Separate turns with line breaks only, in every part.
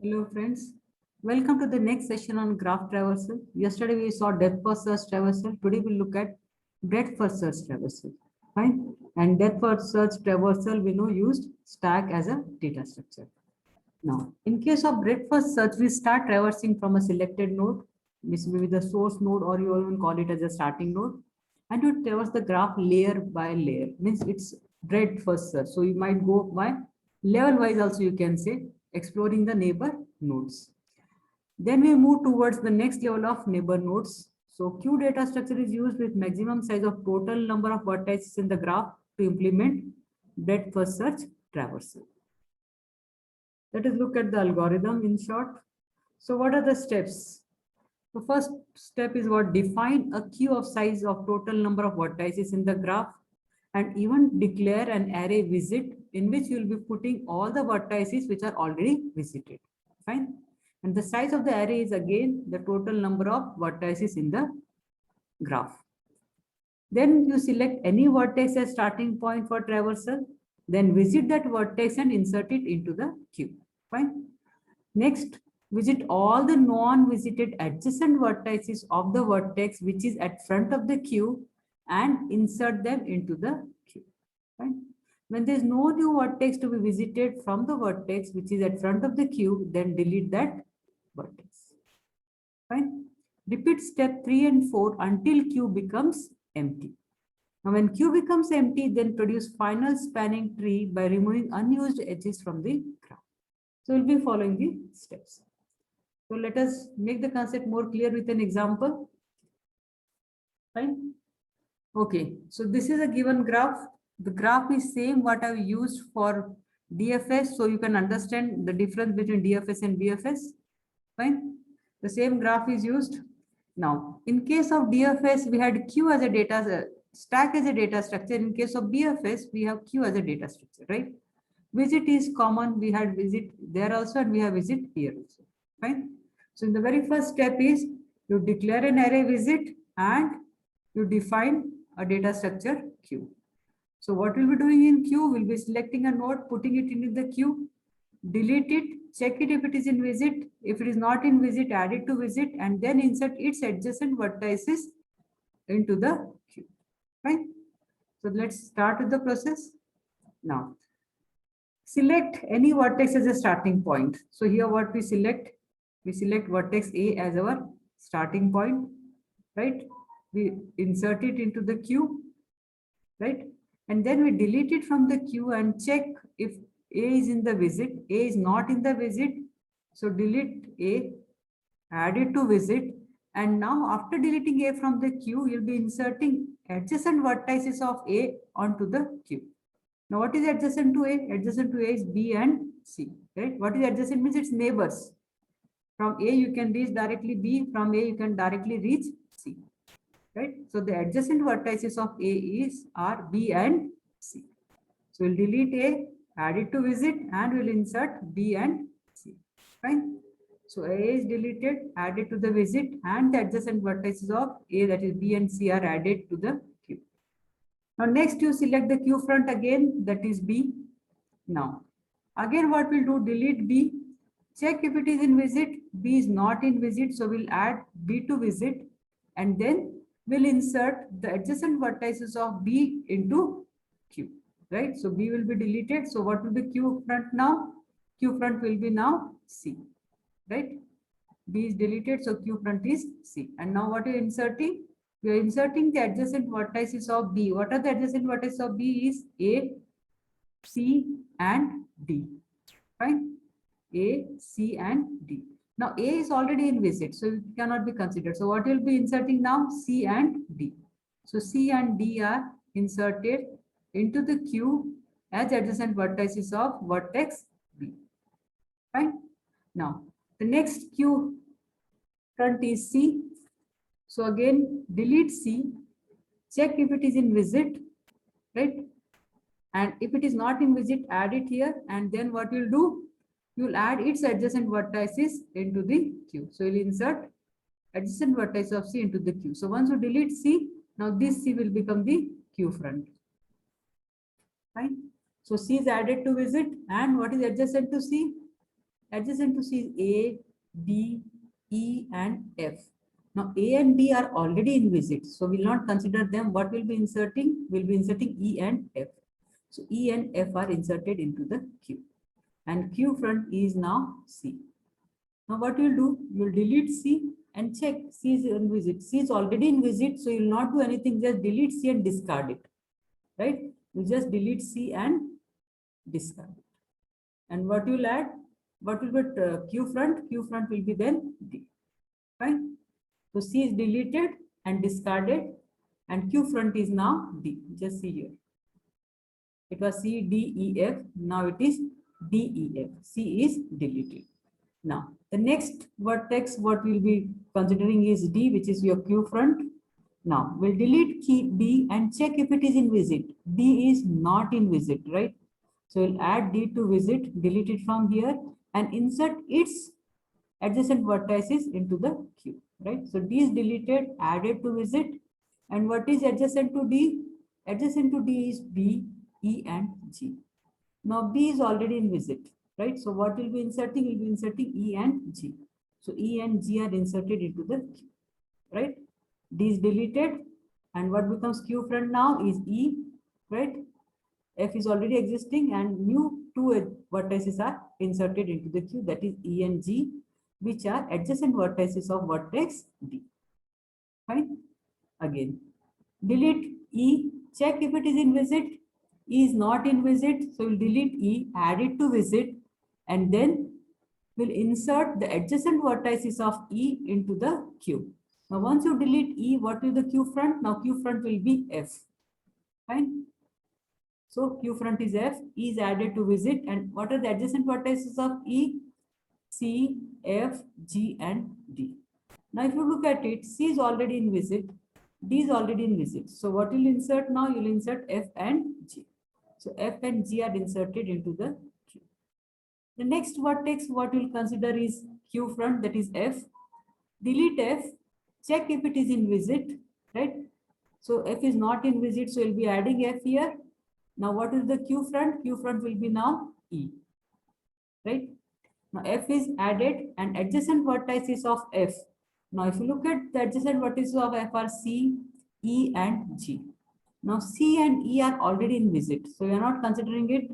Hello friends, welcome to the next session on graph traversal. Yesterday we saw depth first search traversal. Today we'll look at breadth first search traversal. Fine. And depth first search traversal we know used stack as a data structure. Now, in case of breadth first search, we start traversing from a selected node, which may be the source node, or you even call it as a starting node, and you traverse the graph layer by layer. Means it's breadth first search. So you might go by level wise also, you can say, exploring the neighbor nodes. Then we move towards the next level of neighbor nodes. So Q data structure is used with maximum size of total number of vertices in the graph to implement breadth first search traversal. Let us look at the algorithm in short. So what are the steps? The first step is what? Define a queue of size of total number of vertices in the graph and even declare an array visit in which you will be putting all the vertices which are already visited. Fine. And the size of the array is again the total number of vertices in the graph. Then you select any vertex as starting point for traversal, then visit that vertex and insert it into the queue. Fine. Next, visit all the non-visited adjacent vertices of the vertex which is at front of the queue and insert them into the queue. Fine. When there is no new vertex to be visited from the vertex which is at front of the queue, then delete that vertex. Fine. Repeat step 3 and 4 until queue becomes empty. Now, when queue becomes empty, then produce final spanning tree by removing unused edges from the graph. So we'll be following the steps. So let us make the concept more clear with an example. Fine. Okay, so this is a given graph. The graph is same what I've used for DFS, so you can understand the difference between DFS and BFS. Fine. The same graph is used. Now, in case of DFS, we had Q as a data stack as a data structure. In case of BFS, we have Q as a data structure, right? Visit is common. We had visit there also, and we have visit here also. Fine. So in the very first step is you declare an array visit and you define a data structure Q. So what we'll be doing in Q, we'll be selecting a node, putting it into the queue, delete it, check it if it is in visit. If it is not in visit, add it to visit, and then insert its adjacent vertices into the queue. Fine. So let's start with the process. Now, select any vertex as a starting point. So here what we select vertex A as our starting point, right? We insert it into the queue, right? And then we delete it from the queue and check if A is in the visit. A is not in the visit. So delete A, add it to visit. And now after deleting A from the queue, you'll be inserting adjacent vertices of A onto the queue. Now, what is adjacent to A? Adjacent to A is B and C, right? What is adjacent means it's neighbors. From A, you can reach directly B. From A, you can directly reach C, right? So the adjacent vertices of A are B and C. So we'll delete A, add it to visit, and we'll insert B and C, fine? So A is deleted, added to the visit, and the adjacent vertices of A, that is B and C, are added to the queue. Now next you select the queue front again, that is B. Now again what we'll do, delete B, check if it is in visit. B is not in visit, so we'll add B to visit, and then we'll insert the adjacent vertices of B into queue, right? So B will be deleted. So what will be queue front now? Queue front will be now C, right? B is deleted, so queue front is C. And now what are you inserting? We are inserting the adjacent vertices of B. What are the adjacent vertices of B? Is A, C, and D. Fine. A, C, and D. Now A is already in visit, so it cannot be considered. So what will be inserting now? C and D. So C and D are inserted into the queue as adjacent vertices of vertex B. Fine. Now the next queue front is C. So again, delete C, check if it is in visit, right? And if it is not in visit, add it here. And then what you'll do, you'll add its adjacent vertices into the queue. So you'll insert adjacent vertex of C into the queue. So once you delete C, now this C will become the queue front. Fine. So C is added to visit, and what is adjacent to C? Adjacent to C is A, B, E, and F. Now A and B are already in visit, so we'll not consider them. What will be inserting? We'll be inserting E and F. So E and F are inserted into the Q. And Q front is now C. Now what you'll do? You'll delete C and check C is in visit. C is already in visit, so you'll not do anything. Just delete C and discard it. Right? You just delete C and discard it. And what you'll add? What will be Q front? Q front will be then D. Fine. So C is deleted and discarded, and Q front is now D. Just see here. It was C, D, E, F. Now it is D, E, F. C is deleted. Now the next vertex what we'll be considering is D, which is your Q front. Now we'll delete key B and check if it is in visit. D is not in visit, right? So we'll add D to visit, delete it from here, and insert its adjacent vertices into the Q, right? So D is deleted, added to visit. And what is adjacent to D? Adjacent to D is B, E, and G. Now B is already in visit, right? So what will be inserting? We'll be inserting E and G. So E and G are inserted into the Q, right? D is deleted, and what becomes Q front now is E, right? F is already existing, and new two vertices are inserted into the Q, that is E and G, which are adjacent vertices of vertex D. Fine. Again, delete E, check if it is in visit. E is not in visit, so we'll delete E, add it to visit, and then we'll insert the adjacent vertices of E into the Q. Now, once you delete E, what will the Q front? Now, Q front will be F. Fine. So, Q front is F, E is added to visit, and what are the adjacent vertices of E? C, F, G, and D. Now, if you look at it, C is already in visit, D is already in visit. So, what will you insert now? You'll insert F and G. So, F and G are inserted into the Q. The next vertex, what we'll consider is Q front, that is F. Delete F, check if it is in visit, right? So, F is not in visit, so we'll be adding F here. Now, what is the Q front? Q front will be now E, right? Now, F is added, and adjacent vertices of F. Now, if you look at the adjacent vertices of F are C, E, and G. Now, C and E are already in visit, so we are not considering it.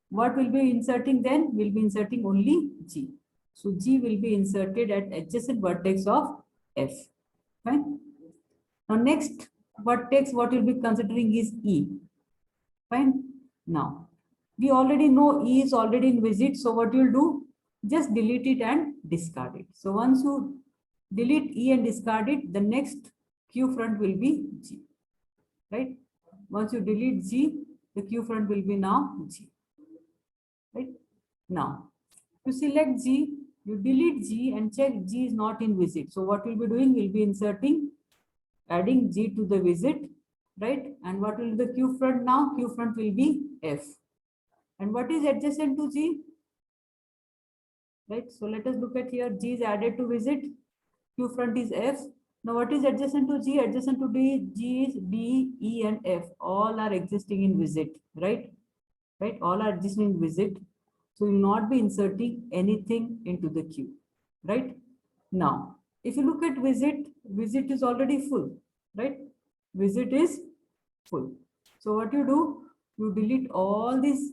What will be inserting then? We'll be inserting only G. So, G will be inserted at adjacent vertex of F. Fine. Now, next vertex, what we'll be considering is E. Fine. Now, we already know E is already in visit, so what you'll do? Just delete it and discard it. So once you delete E and discard it, the next Q front will be G, right? Once you delete G, the Q front will be now G, right? Now, to select G, you delete G and check G is not in visit. So what we'll be doing? We'll be inserting, adding G to the visit, right? And what will be the Q front now? Q front will be F. And what is adjacent to G? Right, so let us look at here. G is added to visit, Q front is F. Now what is adjacent to G? Adjacent to D, G is D, E, and F. All are existing in visit, right? Right, all are existing in visit. So you will not be inserting anything into the Q, right? Now, if you look at visit, visit is already full, right? Visit is full. So what you do? You delete all these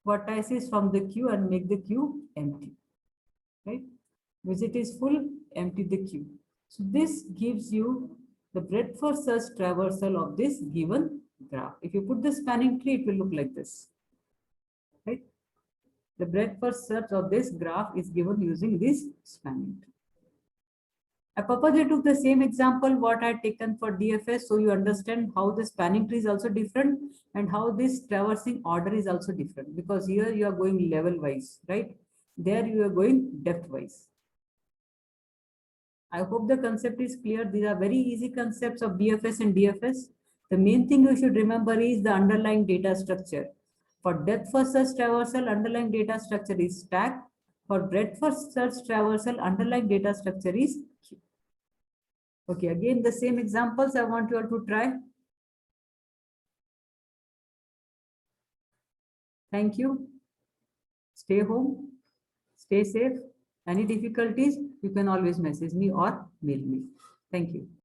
vertices from the Q and make the Q empty. Right? Visit is full, empty the Q. So this gives you the breadth first search traversal of this given graph. If you put the spanning tree, it will look like this. Right? The breadth first search of this graph is given using this spanning tree. I purposely took the same example what I had taken for DFS, so you understand how the spanning tree is also different and how this traversing order is also different, because here you are going level wise, right? There you are going depth wise. I hope the concept is clear. These are very easy concepts of BFS and DFS. The main thing you should remember is the underlying data structure. For depth first search traversal, underlying data structure is stack. For breadth first search traversal, underlying data structure is queue. Okay, again the same examples I want you all to try. Thank you. Stay home. Stay safe. Any difficulties, you can always message me or mail me. Thank you.